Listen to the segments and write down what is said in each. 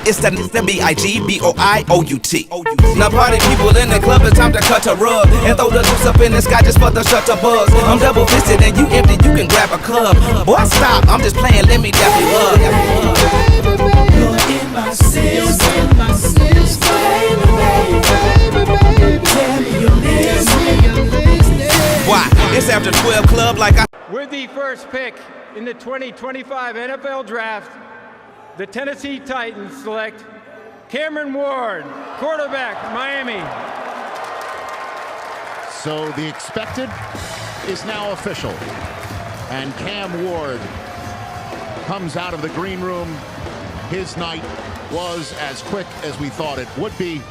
It's the BIGBOIOUT. Now party people in the club, it's time to cut a rug and throw the loose up in the sky just for the shutter buzz. I'm double fisted and you empty, you can grab a club. Boy, stop, I'm just playing, let me dap you up. You're in my system, baby. Tell me you're listening. Why? It's after 12 club like I. With the first pick in the 2025 NFL Draft, the Tennessee Titans select Cameron Ward, quarterback, Miami. So the expected is now official. And Cam Ward comes out of the green room. His night was as quick as we thought it would be.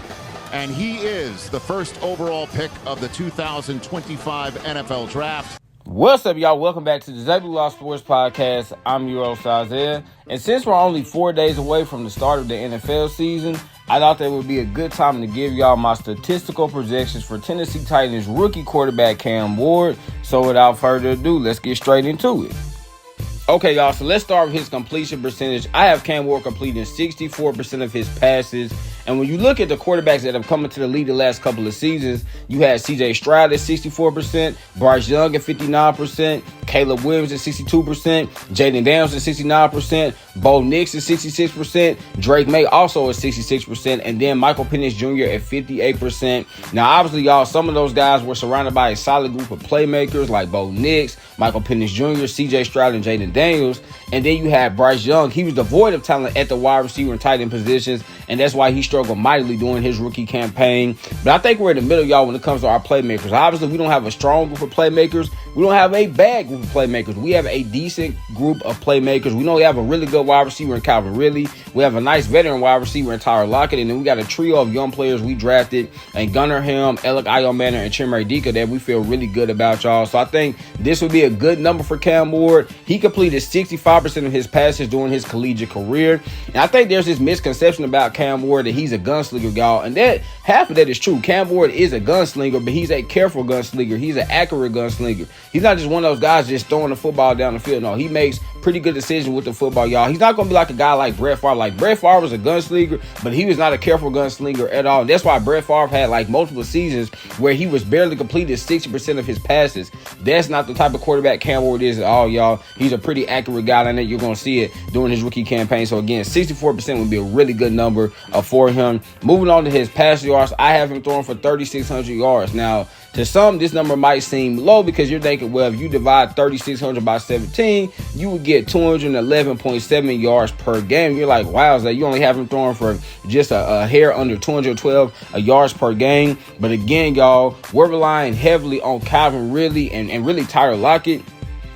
And he is the first overall pick of the 2025 NFL Draft. What's up, y'all? Welcome back to the ZayMoolaSportsPodcast. I'm your host, Isaiah. And since we're only 4 days away from the start of the NFL season, I thought that would be a good time to give y'all my statistical projections for Tennessee Titans rookie quarterback Cam Ward. So without further ado, let's get straight into it. Okay, y'all, so let's start with his completion percentage. I have Cam Ward completing 64% of his passes. And when you look at the quarterbacks that have come into the league the last couple of seasons, you had C.J. Stroud at 64%, Bryce Young at 59%, Caleb Williams at 62%, Jaden Daniels at 69%, Bo Nix at 66%, Drake May also at 66%, and then Michael Penix Jr. at 58%. Now, obviously, y'all, some of those guys were surrounded by a solid group of playmakers like Bo Nix, Michael Penix Jr., C.J. Stroud, and Jaden Daniels. And then you had Bryce Young. He was devoid of talent at the wide receiver and tight end positions, and that's why he struggled mightily during his rookie campaign. But I think we're in the middle, y'all, when it comes to our playmakers. Obviously, we don't have a strong group of playmakers. We don't have a bad group of playmakers. We have a decent group of playmakers. We know we have a really good wide receiver in Calvin Ridley. We have a nice veteran wide receiver in Tyler Lockett. And then we got a trio of young players we drafted in Gunnar Helm, Alec Iomanner, and Chimere Dika that we feel really good about, y'all. So I think this would be a good number for Cam Ward. He completed 65% of his passes during his collegiate career. And I think there's this misconception about Cam Ward that he's a gunslinger, y'all. And that half of that is true. Cam Ward is a gunslinger, but he's a careful gunslinger. He's an accurate gunslinger. He's not just one of those guys just throwing the football down the field. No, he makes pretty good decisions with the football, y'all. He's not going to be like a guy like Brett Favre. Like, Brett Favre was a gunslinger, but he was not a careful gunslinger at all. And that's why Brett Favre had like multiple seasons where he was barely completed 60% of his passes. That's not the type of quarterback Cam Ward is at all, y'all. He's a pretty accurate guy, and you're going to see it during his rookie campaign. So again, 64% would be a really good number for him. Moving on to his pass yards, I have him throwing for 3,600 yards. Now, to some, this number might seem low because you're thinking, well, if you divide 3,600 by 17, you would get 211.7 yards per game. You're like, wow, Zay, you only have him throwing for just a hair under 212 yards per game. But again, y'all, we're relying heavily on Calvin Ridley and really Tyler Lockett.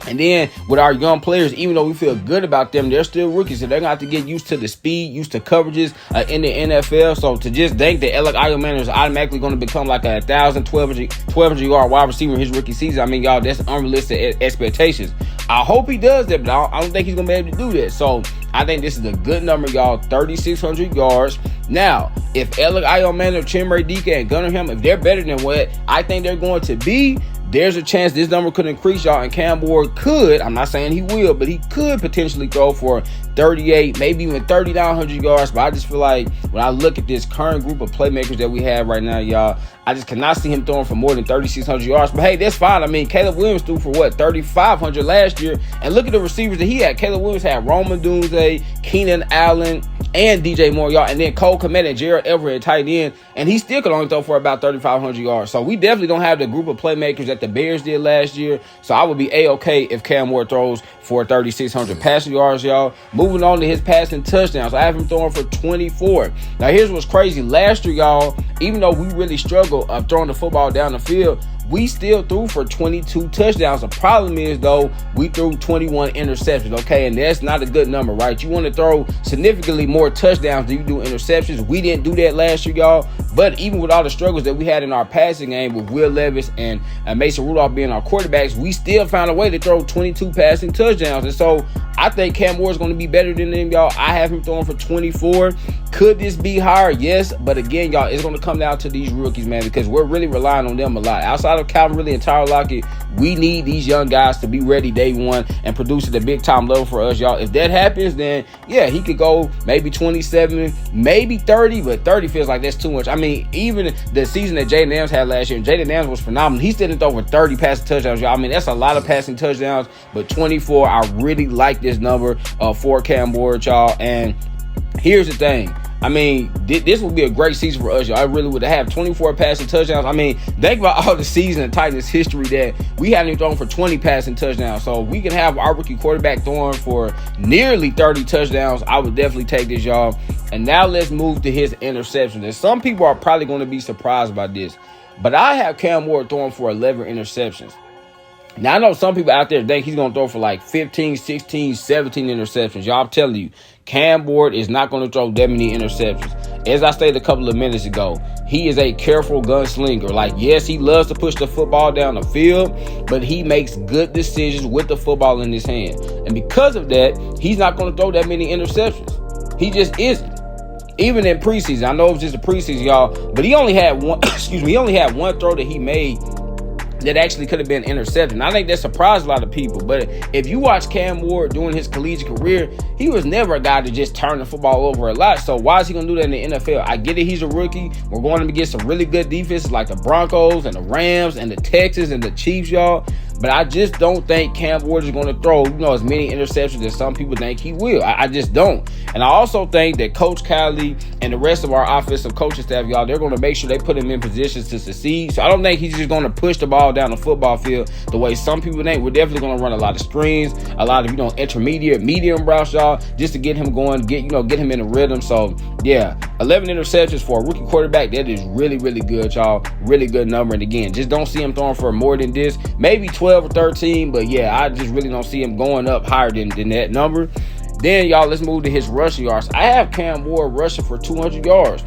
And then with our young players, even though we feel good about them, they're still rookies. So they're going to have to get used to the speed, used to coverages in the NFL. So to just think that Alec Iomanner is automatically going to become like a 1,200 yard wide receiver in his rookie season, I mean, y'all, that's unrealistic expectations. I hope he does that, but I don't think he's going to be able to do that. So I think this is a good number, y'all, 3,600 yards. Now, if Alec Iomanner, Chimere Dika, and Gunnar Helm, if they're better than what I think they're going to be, there's a chance this number could increase, y'all, and Cam Ward could, I'm not saying he will, but he could potentially throw for 38, maybe even 3,900 yards. But I just feel like when I look at this current group of playmakers that we have right now, y'all, I just cannot see him throwing for more than 3,600 yards. But hey, that's fine. I mean, Caleb Williams threw for what, 3,500 last year. And look at the receivers that he had. Caleb Williams had Roman Dunze, Keenan Allen, and DJ Moore, y'all. And then Cole Kmet and Gerald Everett at tight end. And he still could only throw for about 3,500 yards. So we definitely don't have the group of playmakers that the Bears did last year. So I would be A-okay if Cam Ward throws for 3,600 passing yards, y'all. Moving on to his passing touchdowns, I have him throwing for 24. Now, here's what's crazy. Last year, y'all, even though we really struggled of throwing the football down the field, we still threw for 22 touchdowns. The problem is, though, we threw 21 interceptions, okay? And that's not a good number, right? You want to throw significantly more touchdowns than you do interceptions. We didn't do that last year, y'all. But even with all the struggles that we had in our passing game with Will Levis and Mason Rudolph being our quarterbacks, we still found a way to throw 22 passing touchdowns. And so I think Cam Ward is going to be better than them, y'all. I have him throwing for 24. Could this be higher? Yes. But again, y'all, it's going to come down to these rookies, man, because we're really relying on them a lot. Outside of Calvin Ridley and Tyler Lockett, We need these young guys to be ready day one and produce at a big time level for us, y'all. If that happens, then yeah, he could go maybe 27, maybe 30, but 30 feels like that's too much. I mean, even the season that Jaden Daniels had last year, Jaden Daniels was phenomenal. He still didn't throw over 30 passing touchdowns, y'all. I mean, that's a lot of passing touchdowns, but 24, I really like this number for Cam Ward, y'all. And here's the thing. I mean, this would be a great season for us, y'all. I really would have 24 passing touchdowns. I mean, think about all the season in Titans history that we haven't even thrown for 20 passing touchdowns. So we can have our rookie quarterback throwing for nearly 30 touchdowns. I would definitely take this, y'all. And now let's move to his interceptions. And some people are probably going to be surprised by this, but I have Cam Ward throwing for 11 interceptions. Now, I know some people out there think he's going to throw for like 15, 16, 17 interceptions. Y'all, I'm telling you, Cam Ward is not going to throw that many interceptions. As I stated a couple of minutes ago, he is a careful gunslinger. Like, yes, he loves to push the football down the field, but he makes good decisions with the football in his hand. And because of that, he's not going to throw that many interceptions. He just isn't. Even in preseason, I know it was just a preseason, y'all, but he only had one, he only had one throw that he made that actually could have been intercepted. I think that surprised a lot of people. But if you watch Cam Ward during his collegiate career, he was never a guy to just turn the football over a lot. So why is he going to do that in the NFL? I get it, he's a rookie. We're going to get some really good defenses like the Broncos and the Rams and the Texans and the Chiefs, y'all. But I just don't think Cam Ward is going to throw, as many interceptions as some people think he will. I just don't. And I also think that Coach Cowley and the rest of our offensive coaching staff, y'all, they're going to make sure they put him in positions to succeed. So I don't think he's just going to push the ball down the football field the way some people think. We're definitely going to run a lot of screens, a lot of, intermediate, medium routes, y'all, just to get him going, get him in a rhythm. So, yeah, 11 interceptions for a rookie quarterback, that is really, really good, y'all. Really good number. And again, just don't see him throwing for more than this. Maybe 12 or 13, but yeah, I just really don't see him going up higher than that number. Then, y'all, let's move to his rushing yards. I have Cam Ward rushing for 200 yards.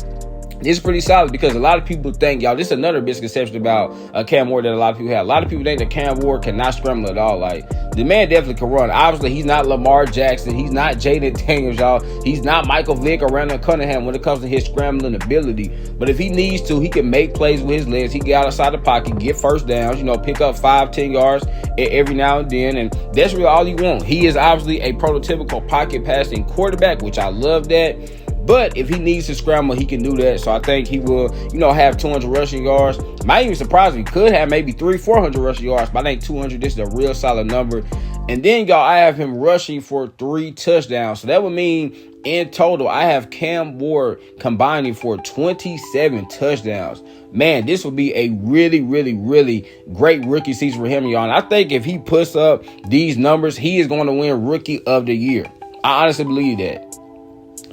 This is pretty solid because a lot of people think, y'all, this is another misconception about Cam Ward that a lot of people have. A lot of people think that Cam Ward cannot scramble at all. Like, the man definitely can run. Obviously, he's not Lamar Jackson. He's not Jaden Daniels, y'all. He's not Michael Vick or Randall Cunningham when it comes to his scrambling ability. But if he needs to, he can make plays with his legs. He can get outside the pocket, get first downs, pick up 5-10 yards every now and then. And that's really all he wants. He is obviously a prototypical pocket passing quarterback, which I love that. But if he needs to scramble, he can do that. So I think he will, have 200 rushing yards. Might even surprise me. He could have maybe 300-400 rushing yards. But I think 200, this is a real solid number. And then, y'all, I have him rushing for 3 touchdowns. So that would mean in total, I have Cam Ward combining for 27 touchdowns. Man, this would be a really, really, really great rookie season for him, y'all. And I think if he puts up these numbers, he is going to win Rookie of the Year. I honestly believe that.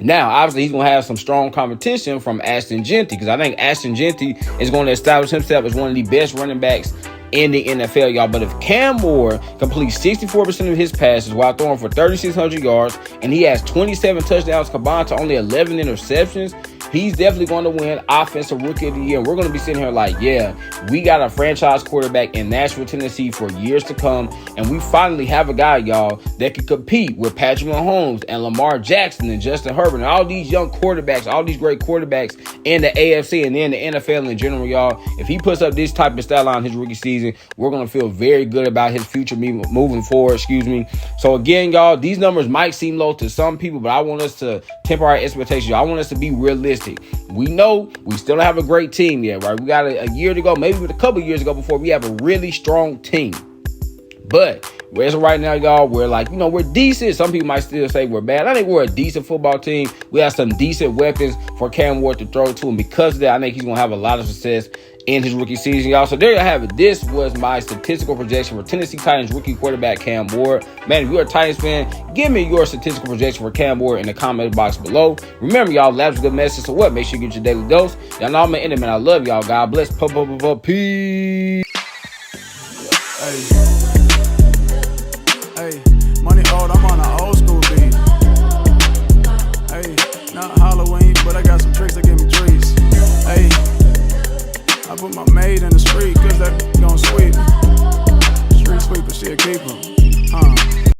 Now, obviously, he's going to have some strong competition from Ashton Genty because I think Ashton Genty is going to establish himself as one of the best running backs in the NFL, y'all. But if Cam Ward completes 64% of his passes while throwing for 3,600 yards and he has 27 touchdowns combined to only 11 interceptions, he's definitely going to win Offensive Rookie of the Year. We're going to be sitting here like, yeah, we got a franchise quarterback in Nashville, Tennessee for years to come. And we finally have a guy, y'all, that can compete with Patrick Mahomes and Lamar Jackson and Justin Herbert and all these young quarterbacks, all these great quarterbacks in the AFC and then the NFL in general, y'all. If he puts up this type of stat line his rookie season, we're going to feel very good about his future moving forward, So again, y'all, these numbers might seem low to some people, but I want us to temper our expectations. I want us to be realistic. We know we still don't have a great team yet, right? We got a year to go, maybe a couple of years ago before we have a really strong team. But as of right now, y'all, we're like, we're decent. Some people might still say we're bad. I think we're a decent football team. We have some decent weapons for Cam Ward to throw to. And because of that, I think he's going to have a lot of success in his rookie season, y'all. So there you have it. This was my statistical projection for Tennessee Titans rookie quarterback Cam Ward. Man, if you're a Titans fan, give me your statistical projection for Cam Ward in the comment box below. Remember, y'all, laugh's a good message. So what? Make sure you get your daily dose. Y'all know I'm going to end it, man. I love y'all. God bless. Peace. Hey, money old, I'm on an old school beat. Hey, not Halloween, but I got some tricks that give me trees. Hey, I put my maid in the street, cause that gon' sweep me. Street sweeper, she a keeper.